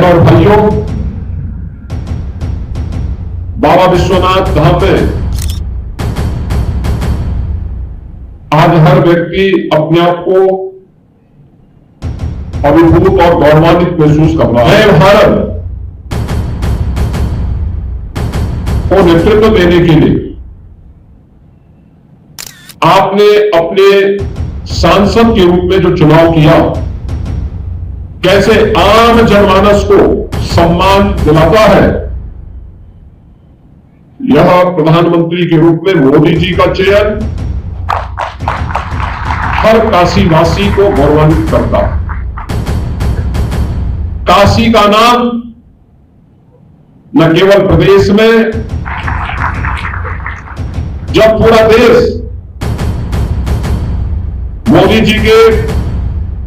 बहनों और भाइयों, बाबा विश्वनाथ धाम में आज हर व्यक्ति अपने आप को अभिभूत और गौरवान्वित महसूस कर रहा है। भारत को नेतृत्व देने के लिए आपने अपने सांसद के रूप में जो चुनाव किया, कैसे आम जनमानस को सम्मान दिलाता है, यह प्रधानमंत्री के रूप में मोदी जी का चयन हर काशीवासी को गौरवान्वित करता है। काशी का नाम न केवल प्रदेश में, जब पूरा देश मोदी जी के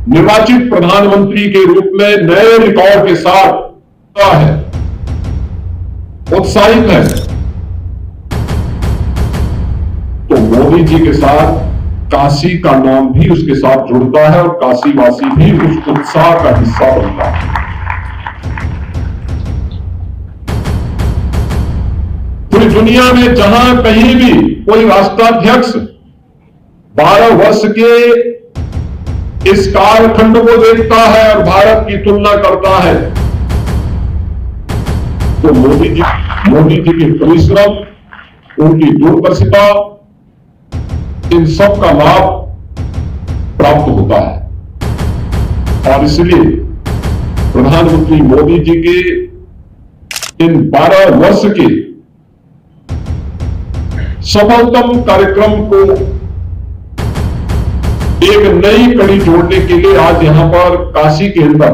निर्वाचित प्रधानमंत्री के रूप में नए रिकॉर्ड के साथ है, उत्साहित है, तो मोदी जी के साथ काशी का नाम भी उसके साथ जुड़ता है और काशीवासी भी उस उत्साह का हिस्सा बनता है। पूरी दुनिया में जहां कहीं भी कोई राष्ट्राध्यक्ष 12 वर्ष के इस कालखंड को देखता है और भारत की तुलना करता है, तो मोदी जी के परिश्रम, उनकी दूरदर्शिता, इन सब का लाभ प्राप्त होता है। और इसलिए प्रधानमंत्री मोदी जी के इन 12 वर्ष के सफलतम कार्यक्रम को एक नई कड़ी जोड़ने के लिए आज यहां पर काशी के अंदर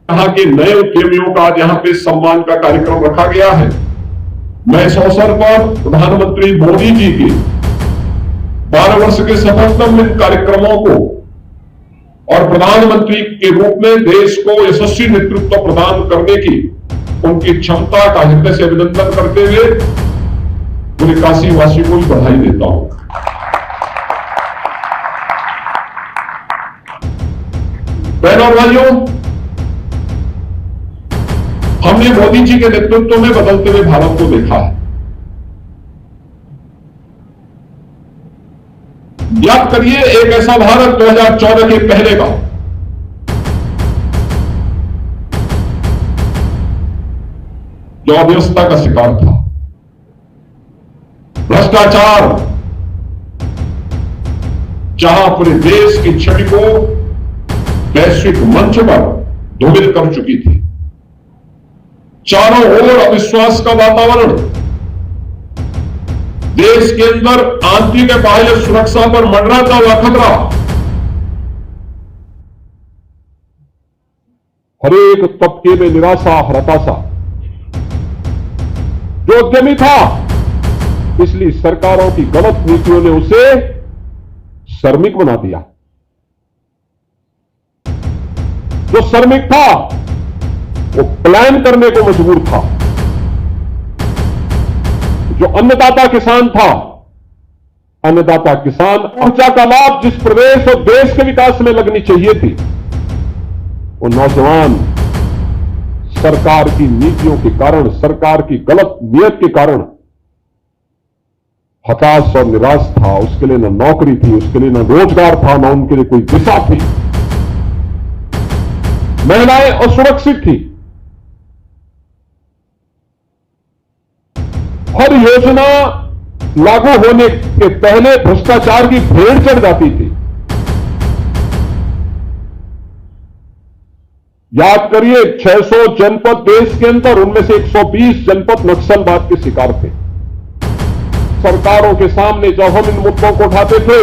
यहां के नए उद्यमियों का आज यहां पे सम्मान का कार्यक्रम रखा गया है। मैं इस अवसर पर प्रधानमंत्री मोदी जी के 12 वर्ष के सफलतम इन कार्यक्रमों को और प्रधानमंत्री के रूप में देश को यशस्वी नेतृत्व प्रदान करने की उनकी क्षमता का हृदय से अभिनंदन करते हुए पूरे काशीवासी को बधाई देता हूं। बहनों और भाइयों, हमने मोदी जी के नेतृत्व में बदलते हुए भारत को देखा है। याद करिए एक ऐसा भारत 2014 के पहले का, जो अव्यवस्था का शिकार था, भ्रष्टाचार जहां पूरे देश की छवि को वैश्विक मंच पर धूमिल कर चुकी थी, चारों ओर अविश्वास का वातावरण, देश के अंदर आंतरिक बाह्य सुरक्षा पर मंडराता हुआ खतरा, हर एक तबके में निराशा, हताशा। जो उद्यमी था, इसलिए सरकारों की गलत नीतियों ने उसे श्रमिक बना दिया। जो श्रमिक था वो प्लान करने को मजबूर था। जो अन्नदाता किसान था, अन्नदाता किसान ऊर्जा का लाभ जिस प्रदेश और देश के विकास में लगनी चाहिए थी, वो नौजवान सरकार की नीतियों के कारण, सरकार की गलत नीयत के कारण हताश और निराश था। उसके लिए न नौकरी थी, उसके लिए न रोजगार था, न उनके लिए कोई दिशा थी। महिलाएं असुरक्षित थी। हर योजना लागू होने के पहले भ्रष्टाचार की भेड़ चढ़ जाती थी। याद करिए 600 जनपद देश के अंदर, उनमें से 120 जनपद नक्सलवाद के शिकार थे। सरकारों के सामने जब हम इन मुद्दों को उठाते थे,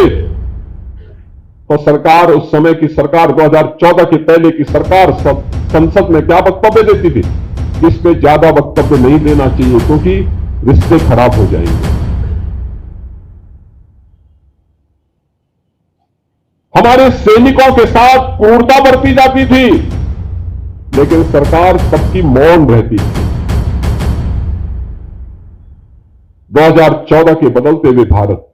तो सरकार, उस समय की सरकार, 2014 के पहले की सरकार संसद में क्या वक्तव्य देती थी? इस पे ज्यादा वक्तव्य नहीं देना चाहिए क्योंकि रिश्ते खराब हो जाएंगे। हमारे सैनिकों के साथ क्रूरता बरती जाती थी, लेकिन सरकार सबकी मौन रहती थी। 2014 के बदलते हुए भारत,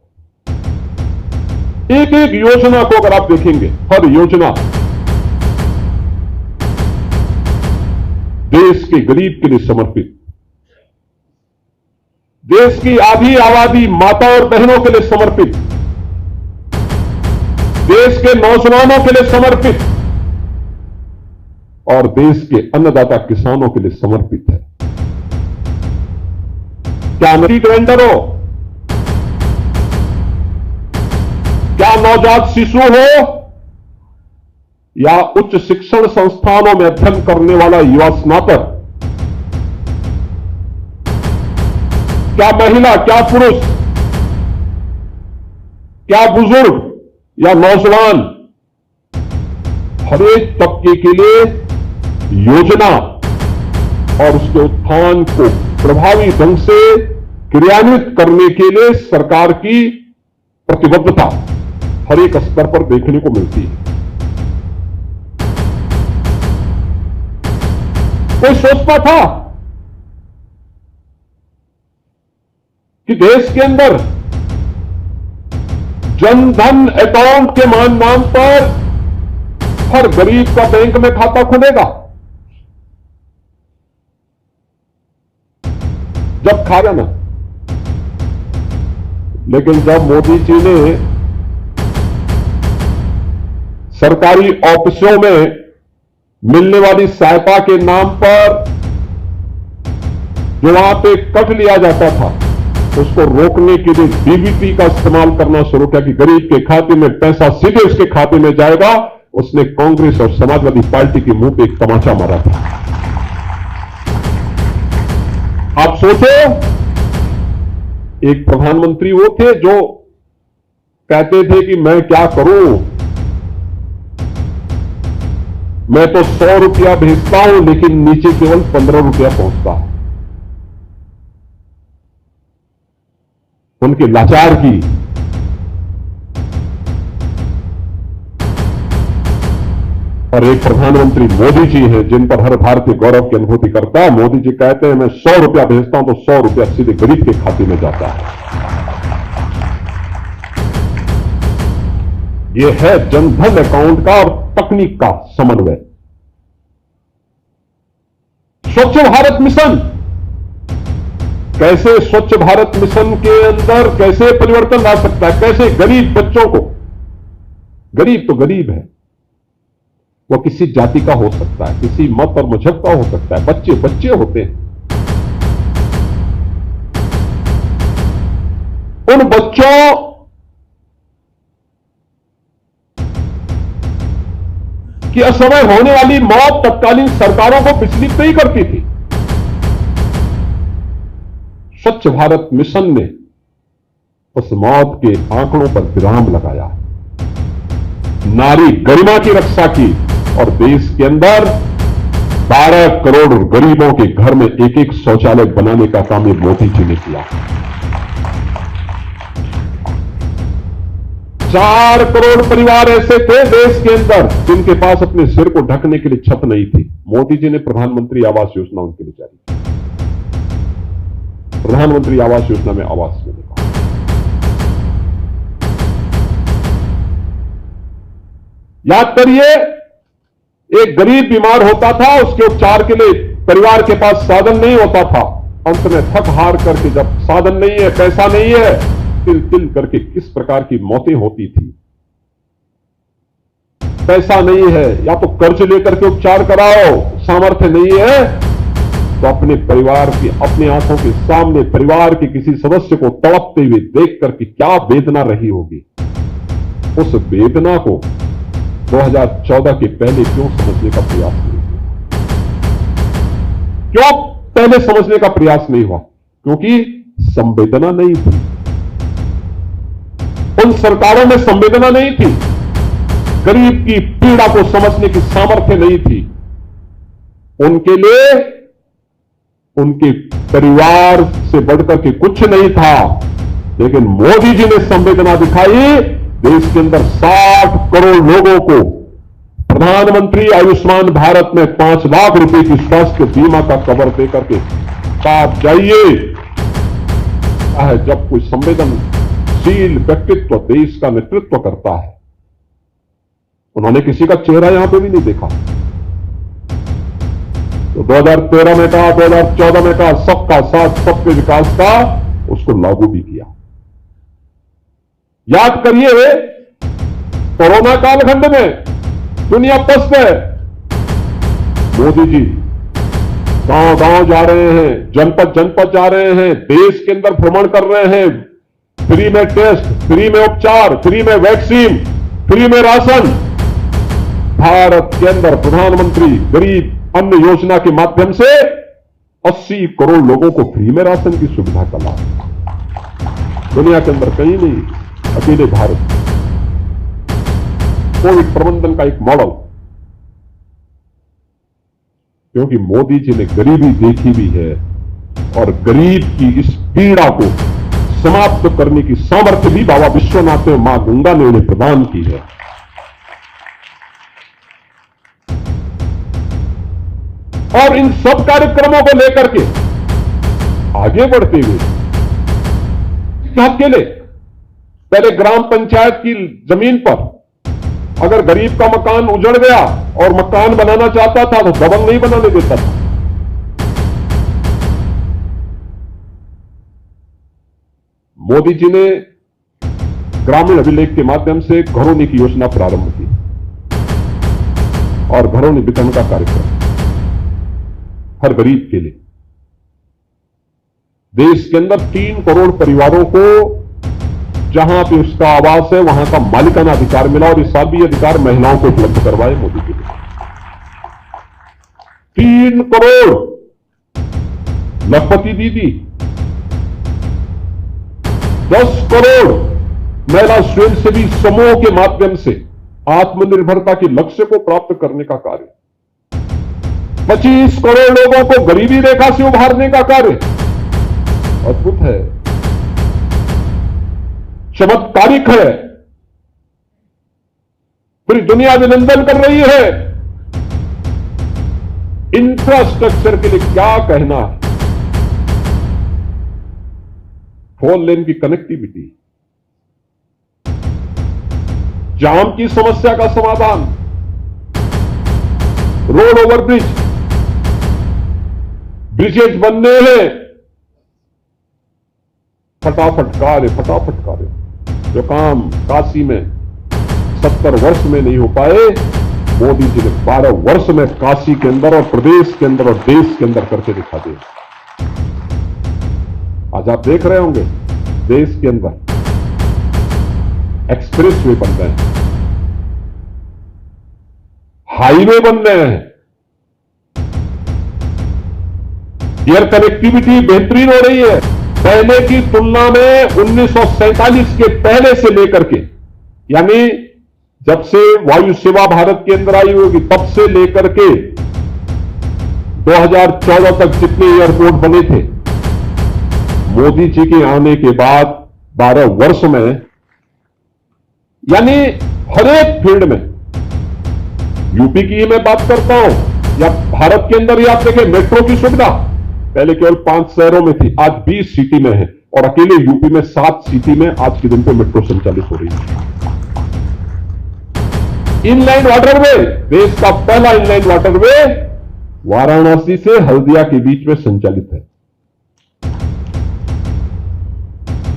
एक एक योजना को अगर आप देखेंगे, हर योजना देश के गरीब के लिए समर्पित, देश की आधी आबादी माता और बहनों के लिए समर्पित, देश के नौजवानों के लिए समर्पित और देश के अन्नदाता किसानों के लिए समर्पित है। क्या मीट वेंडर हो, क्या नवजात शिशु हो या उच्च शिक्षण संस्थानों में अध्ययन करने वाला युवा स्नातक, क्या महिला, क्या पुरुष, क्या बुजुर्ग या नौजवान, हर एक तबके के लिए योजना और उसके उत्थान को प्रभावी ढंग से क्रियान्वित करने के लिए सरकार की प्रतिबद्धता हर एक स्तर पर देखने को मिलती है। कोई सोचता था कि देश के अंदर जनधन अकाउंट के नाम पर हर गरीब का बैंक में खाता खुलेगा? जब खाया ना, लेकिन जब मोदी जी ने सरकारी ऑफिसों में मिलने वाली सहायता के नाम पर जो वहां पे कट लिया जाता था, उसको रोकने के लिए डीबीटी का इस्तेमाल करना शुरू किया कि गरीब के खाते में पैसा सीधे उसके खाते में जाएगा, उसने कांग्रेस और समाजवादी पार्टी के मुंह पे एक तमाचा मारा था। आप सोचो, एक प्रधानमंत्री वो थे जो कहते थे कि मैं क्या करूं, मैं तो 100 रुपया भेजता हूं लेकिन नीचे केवल 15 रुपया पहुंचता है। उनके लाचार की और एक प्रधानमंत्री मोदी जी हैं जिन पर हर भारतीय गौरव की अनुभूति करता है। मोदी जी कहते हैं मैं 100 रुपया भेजता हूं तो 100 रुपया सीधे गरीब के खाते में जाता है। यह है जनधन अकाउंट का और तकनीक का समन्वय। स्वच्छ भारत मिशन, कैसे स्वच्छ भारत मिशन के अंदर कैसे परिवर्तन ला सकता है, कैसे गरीब बच्चों को, गरीब तो गरीब है, वो किसी जाति का हो सकता है, किसी मत और मजहब का हो सकता है, बच्चे बच्चे होते हैं, उन बच्चों कि असमय होने वाली मौत तत्कालीन सरकारों को विचलित नहीं करती थी। स्वच्छ भारत मिशन ने उस मौत के आंकड़ों पर विराम लगाया, नारी गरिमा की रक्षा की और देश के अंदर 12 करोड़ गरीबों के घर में एक एक शौचालय बनाने का काम ये मोदी जी ने किया। 4 करोड़ परिवार ऐसे थे देश के अंदर जिनके पास अपने सिर को ढकने के लिए छत नहीं थी। मोदी जी ने प्रधानमंत्री आवास योजना उनके लिए जारी की। प्रधानमंत्री आवास योजना में आवास मिलेगा। याद करिए, एक गरीब बीमार होता था, उसके उपचार के लिए परिवार के पास साधन नहीं होता था। अंत में थक हार करके जब साधन नहीं है, पैसा नहीं है, तिल तिल करके किस प्रकार की मौतें होती थी। पैसा नहीं है या तो कर्ज लेकर के उपचार कराओ, सामर्थ्य नहीं है तो अपने परिवार की, अपने आंखों के सामने परिवार के किसी सदस्य को तड़पते हुए देख करके क्या वेदना रही होगी। उस वेदना को 2014 के पहले क्यों समझने का प्रयास नहीं हुआ? क्यों पहले समझने का प्रयास नहीं हुआ? क्योंकि संवेदना नहीं थी, उन सरकारों में संवेदना नहीं थी, गरीब की पीड़ा को समझने की सामर्थ्य नहीं थी। उनके लिए उनके परिवार से बढ़कर के कुछ नहीं था। लेकिन मोदी जी ने संवेदना दिखाई। देश के अंदर 60 करोड़ लोगों को प्रधानमंत्री आयुष्मान भारत में 5 लाख रुपए की स्वास्थ्य बीमा का कवर देकर के साथ जाइए। जब कोई संवेदनशील व्यक्तित्व देश का नेतृत्व करता है, उन्होंने किसी का चेहरा यहां पे भी नहीं देखा, तो 2013 में कहा, 2014 में कहा, सबका साथ सबके विकास का, उसको लागू भी किया। याद करिए, कोरोना कालखंड में दुनिया पस्त है, मोदी जी गांव गांव जा रहे हैं, जनपद जनपद जा रहे हैं, देश के अंदर भ्रमण कर रहे हैं, फ्री में टेस्ट, फ्री में उपचार, फ्री में वैक्सीन, फ्री में राशन। भारत के अंदर प्रधानमंत्री गरीब अन्न योजना के माध्यम से 80 करोड़ लोगों को फ्री में राशन की सुविधा का लाभ। दुनिया के अंदर कहीं नहीं, अकेले भारत। कोविड प्रबंधन का एक मॉडल, क्योंकि मोदी जी ने गरीबी देखी भी है और गरीब की इस पीड़ा को समाप्त करने की सामर्थ्य भी बाबा विश्वनाथ में मां गंगा ने उन्हें प्रदान की है। और इन सब कार्यक्रमों को लेकर के आगे बढ़ते हुए अकेले पहले ग्राम पंचायत की जमीन पर अगर गरीब का मकान उजड़ गया और मकान बनाना चाहता था तो दबंग नहीं बनाने देता था। मोदी जी ने ग्रामीण अभिलेख के माध्यम से घरौनी की योजना प्रारंभ की और घरौनी वितरण का कार्यक्रम हर गरीब के लिए। देश के अंदर 3 करोड़ परिवारों को जहां पे उसका आवास है वहां का मालिकाना अधिकार मिला और इस साल भी अधिकार महिलाओं को उपलब्ध करवाए मोदी जी ने। 3 करोड़ लखपति दीदी, 10 करोड़ महिला स्वयंसेवी समूह के माध्यम से आत्मनिर्भरता के लक्ष्य को प्राप्त करने का कार्य, 25 करोड़ लोगों को गरीबी रेखा से उभारने का कार्य। अद्भुत है, चमत्कारिक है, पूरी दुनिया अभिनंदन कर रही है। इंफ्रास्ट्रक्चर के लिए क्या कहना है, 4 लेन की कनेक्टिविटी, जाम की समस्या का समाधान, रोड ओवरब्रिज, ब्रिजेज बनने हैं, फटाफट कार्य। जो काम काशी में 70 वर्ष में नहीं हो पाए, मोदी जी ने 12 वर्ष में काशी के अंदर और प्रदेश के अंदर और देश के अंदर करके दिखा दिया। आज आप देख रहे होंगे देश के अंदर एक्सप्रेस वे बन रहे हैं, हाईवे बन रहे हैं, एयर कनेक्टिविटी बेहतरीन हो रही है। पहले की तुलना में 1947 के पहले से लेकर के, यानी जब से वायु सेवा भारत के अंदर आई होगी तब से लेकर के 2014 तक जितने एयरपोर्ट बने थे, मोदी जी के आने के बाद 12 वर्ष में, यानी हर एक फील्ड में, यूपी की ही मैं बात करता हूं या भारत के अंदर ही आप देखें, मेट्रो की सुविधा पहले केवल 5 शहरों में थी, आज 20 सिटी में है और अकेले यूपी में 7 सिटी में आज के दिन पे मेट्रो संचालित हो रही है। इनलाइन वाटरवे, देश का पहला इनलाइन वाटरवे वाराणसी से हल्दिया के बीच में संचालित है।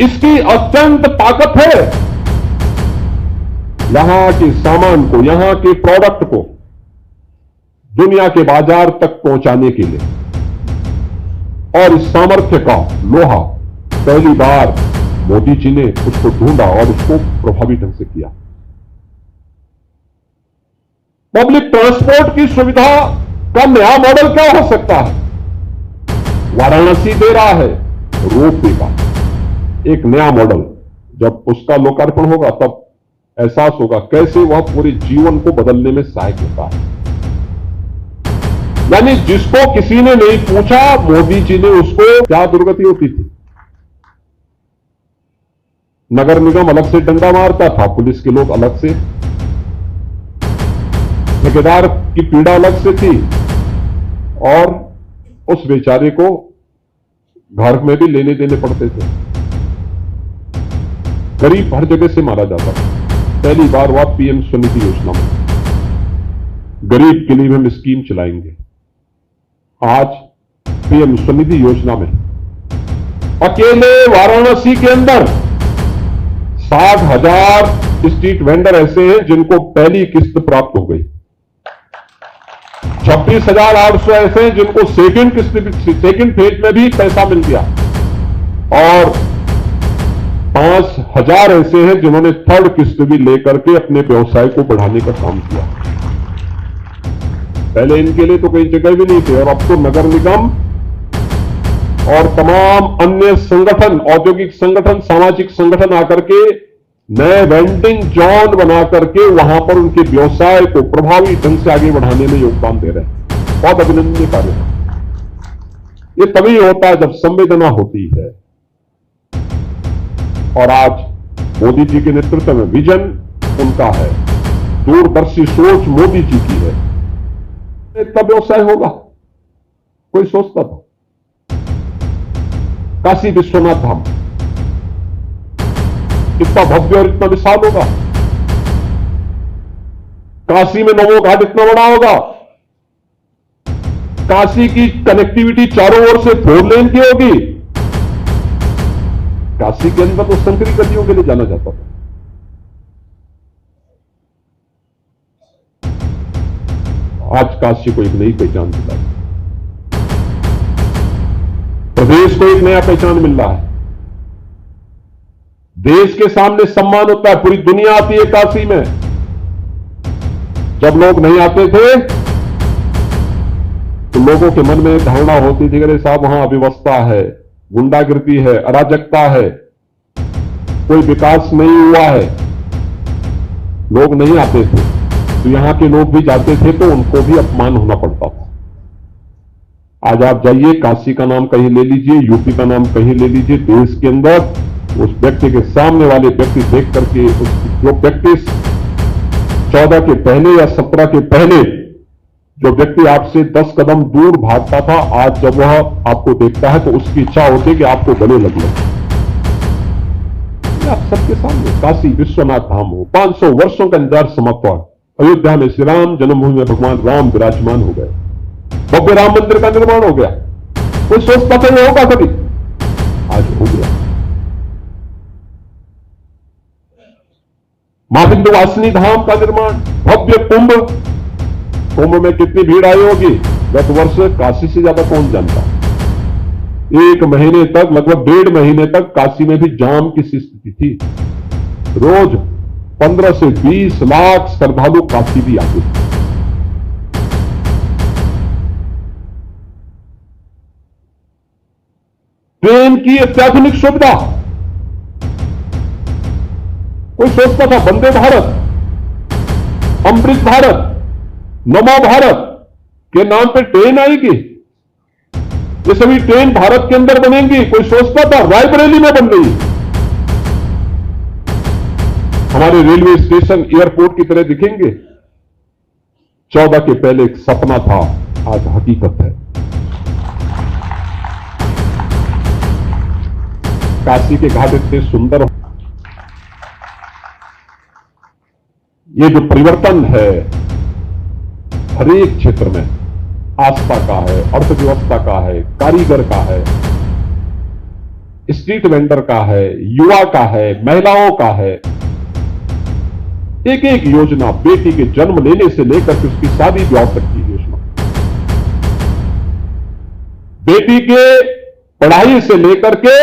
इसकी अत्यंत ताकत है यहां के सामान को, यहां के प्रोडक्ट को दुनिया के बाजार तक पहुंचाने के लिए, और इस सामर्थ्य का लोहा पहली बार मोदी जी ने उसको ढूंढा और उसको प्रभावी ढंग से किया। पब्लिक ट्रांसपोर्ट की सुविधा का नया मॉडल क्या हो सकता है? वाराणसी दे रहा है रोपवे का एक नया मॉडल। जब उसका लोकार्पण होगा तब एहसास होगा कैसे वह पूरे जीवन को बदलने में सहायक होता है। यानी जिसको किसी ने नहीं पूछा, मोदी जी ने उसको, क्या दुर्गति होती थी, नगर निगम अलग से डंडा मारता था, पुलिस के लोग अलग से, ठेकेदार की पीड़ा अलग से थी और उस बेचारे को घर में भी लेने देने पड़ते थे। गरीब हर जगह से मारा जाता था। पहली बार हुआ पीएम स्वनिधि योजना में, गरीब के लिए हम स्कीम चलाएंगे। आज पीएम स्वनिधि योजना में अकेले वाराणसी के अंदर 60,000 स्ट्रीट वेंडर ऐसे हैं जिनको पहली किस्त प्राप्त हो गई। 26,800 ऐसे हैं जिनको सेकंड फेज में भी पैसा मिल गया और 5,000 ऐसे हैं जिन्होंने थर्ड किस्त भी लेकर के अपने व्यवसाय को बढ़ाने का काम किया। पहले इनके लिए तो कई जगह भी नहीं थे और अब तो नगर निगम और तमाम अन्य संगठन, औद्योगिक संगठन, सामाजिक संगठन आकर के नए वेंडिंग जोन बना करके वहां पर उनके व्यवसाय को प्रभावी ढंग से आगे बढ़ाने में योगदान दे रहे हैं। बहुत अभिनंदनीय कार्य है। ये तभी होता है जब संवेदना होती है और आज मोदी जी के नेतृत्व में विजन उनका है, दूरदर्शी सोच मोदी जी की है। इतना व्यवसाय होगा कोई सोचता था? काशी विश्वनाथ धाम इतना भव्य और इतना विशाल होगा, काशी में नवो घाट इतना बड़ा होगा, काशी की कनेक्टिविटी चारों ओर से 4 लेन की होगी। काशी के अंदर तो संकरी गलियों के लिए जाना जाता था। आज काशी को एक नई पहचान मिला, प्रदेश को एक नया पहचान मिल रहा है। देश के सामने सम्मान होता है, पूरी दुनिया आती है काशी में। जब लोग नहीं आते थे तो लोगों के मन में धारणा होती थी, अरे साहब वहां अव्यवस्था है, गुंडागिर्दी है, अराजकता है, कोई विकास नहीं हुआ है, लोग नहीं आते थे। तो यहां के लोग भी जाते थे तो उनको भी अपमान होना पड़ता था। आज आप जाइए, काशी का नाम कहीं ले लीजिए, यूपी का नाम कहीं ले लीजिए, देश के अंदर उस व्यक्ति के सामने वाले व्यक्ति देख करके जो व्यक्ति 14 के पहले या 17 के पहले जो व्यक्ति आपसे 10 कदम दूर भागता था, आज जब वह आपको देखता है तो उसकी इच्छा होती है कि आपको गले लग ले। आप सबके सामने काशी विश्वनाथ धाम हो, 500 वर्षों का इंतजार समाप्त हुआ। अयोध्या में श्री राम जन्मभूमि में भगवान राम विराजमान हो गए, भव्य राम मंदिर का निर्माण हो गया। कोई सोचता था ये होगा कभी? आज हो गया। मां विंध्यवासिनी धाम का निर्माण, भव्य कुंभ में कितनी भीड़ आई होगी गत वर्ष, काशी से ज्यादा कौन जानता। 1 महीने तक, लगभग 1.5 महीने तक काशी में भी जाम की स्थिति थी। रोज 15 से 20 लाख श्रद्धालु काशी भी आते थे। ट्रेन की अत्याधुनिक सुविधा, कोई सोचता था वंदे भारत, अमृत भारत, नमो भारत के नाम पे ट्रेन आएगी, ये सभी ट्रेन भारत के अंदर बनेंगी? कोई सोचता था? रायबरेली में बन गई। हमारे रेलवे स्टेशन एयरपोर्ट की तरह दिखेंगे। 14 के पहले एक सपना था, आज हकीकत है। काशी के घाट इतने सुंदर, ये जो परिवर्तन है हर एक क्षेत्र में, आस्था का है, अर्थव्यवस्था का है, कारीगर का है, स्ट्रीट वेंडर का है, युवा का है, महिलाओं का है, एक एक योजना, बेटी के जन्म लेने से लेकर के उसकी शादी ब्याह तक की योजना, बेटी के पढ़ाई से लेकर के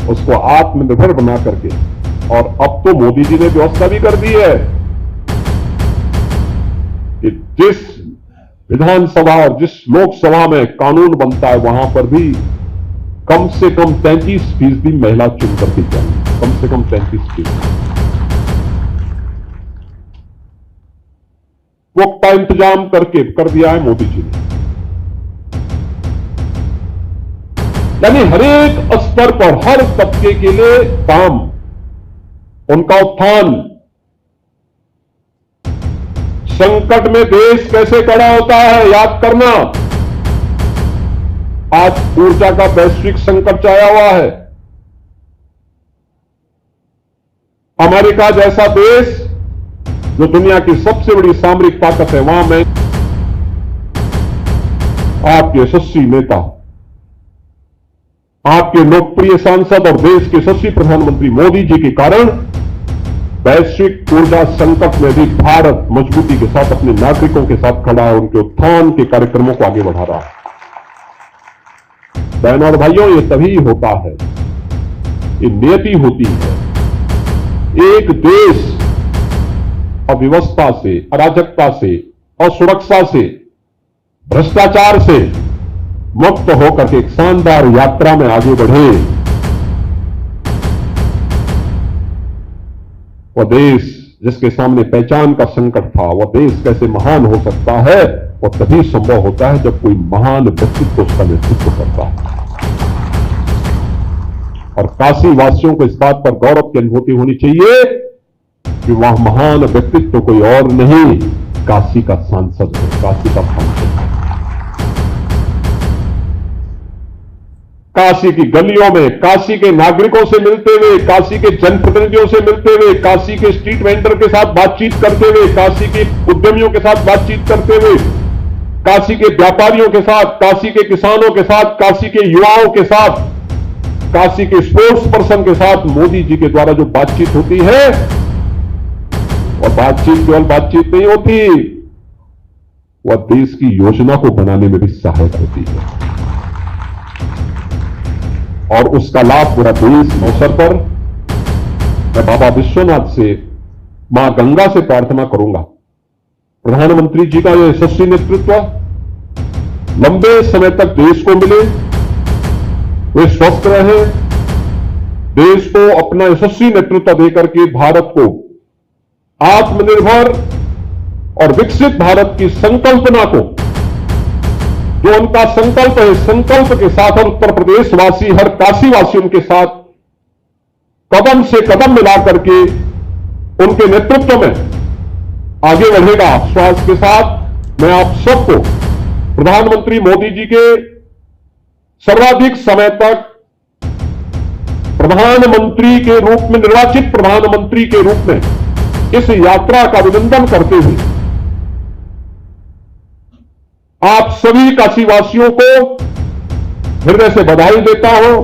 उसको आत्मनिर्भर बना करके, और अब तो मोदी जी ने व्यवस्था भी कर दी है कि जिस विधानसभा और जिस लोकसभा में कानून बनता है वहां पर भी कम से कम 33% महिला चुन करके जाएंगी, कम से कम 33%। वक्त का इंतजाम करके कर दिया है मोदी जी ने। यानी हर एक स्तर पर, हर तबके के लिए काम, उनका उत्थान। संकट में देश कैसे खड़ा होता है याद करना। आज ऊर्जा का वैश्विक संकट छाया हुआ है। अमेरिका जैसा देश जो दुनिया की सबसे बड़ी सामरिक ताकत है, वहां में आपके यशस्वी नेता, आपके लोकप्रिय सांसद और देश के यशस्वी प्रधानमंत्री मोदी जी के कारण वैश्विक ऊर्जा संकट में भी भारत मजबूती के साथ अपने नागरिकों के साथ खड़ा है, उनके उत्थान के कार्यक्रमों को आगे बढ़ा रहा है। बहनों और भाइयों, ये तभी होता है, ये नियति होती है। एक देश अव्यवस्था से, अराजकता से, असुरक्षा से, भ्रष्टाचार से मुक्त होकर के एक शानदार यात्रा में आगे बढ़े, वह देश जिसके सामने पहचान का संकट था, वह देश कैसे महान हो सकता है? वह तभी संभव होता है जब कोई महान व्यक्तित्व उसका नेतृत्व करता है। और काशी वासियों को इस बात पर गौरव की अनुभूति होनी चाहिए कि वह महान व्यक्तित्व कोई और नहीं, काशी का सांसद है, काशी का सांसद है। काशी की गलियों में काशी के नागरिकों से मिलते हुए, काशी के जनप्रतिनिधियों से मिलते हुए, काशी के स्ट्रीट वेंडर के साथ बातचीत करते हुए, काशी के उद्यमियों के साथ बातचीत करते हुए, काशी के व्यापारियों के साथ, काशी के किसानों के साथ, काशी के युवाओं के साथ, काशी के स्पोर्ट्स पर्सन के साथ मोदी जी के द्वारा जो बातचीत होती है, और बातचीत केवल बातचीत नहीं होती, वह देश की योजना को बनाने में भी सहायक होती है। और उसका लाभ पूरा देश अवसर पर मैं बाबा विश्वनाथ से, मां गंगा से प्रार्थना करूंगा, प्रधानमंत्री जी का यह यशस्वी नेतृत्व लंबे समय तक देश को मिले, वे स्वस्थ रहे, देश को अपना यशस्वी नेतृत्व देकर के भारत को आत्मनिर्भर और विकसित भारत की संकल्पना को, जो उनका संकल्प है, संकल्प के साथ हर उत्तर प्रदेश वासी, हर काशी वासी उनके साथ कदम से कदम मिला करके उनके नेतृत्व में आगे बढ़ेगा। विश्वास के साथ मैं आप सबको प्रधानमंत्री मोदी जी के सर्वाधिक समय तक प्रधानमंत्री के रूप में, निर्वाचित प्रधानमंत्री के रूप में इस यात्रा का अभिनंदन करते हुए आप सभी काशीवासियों को हृदय से बधाई देता हूं।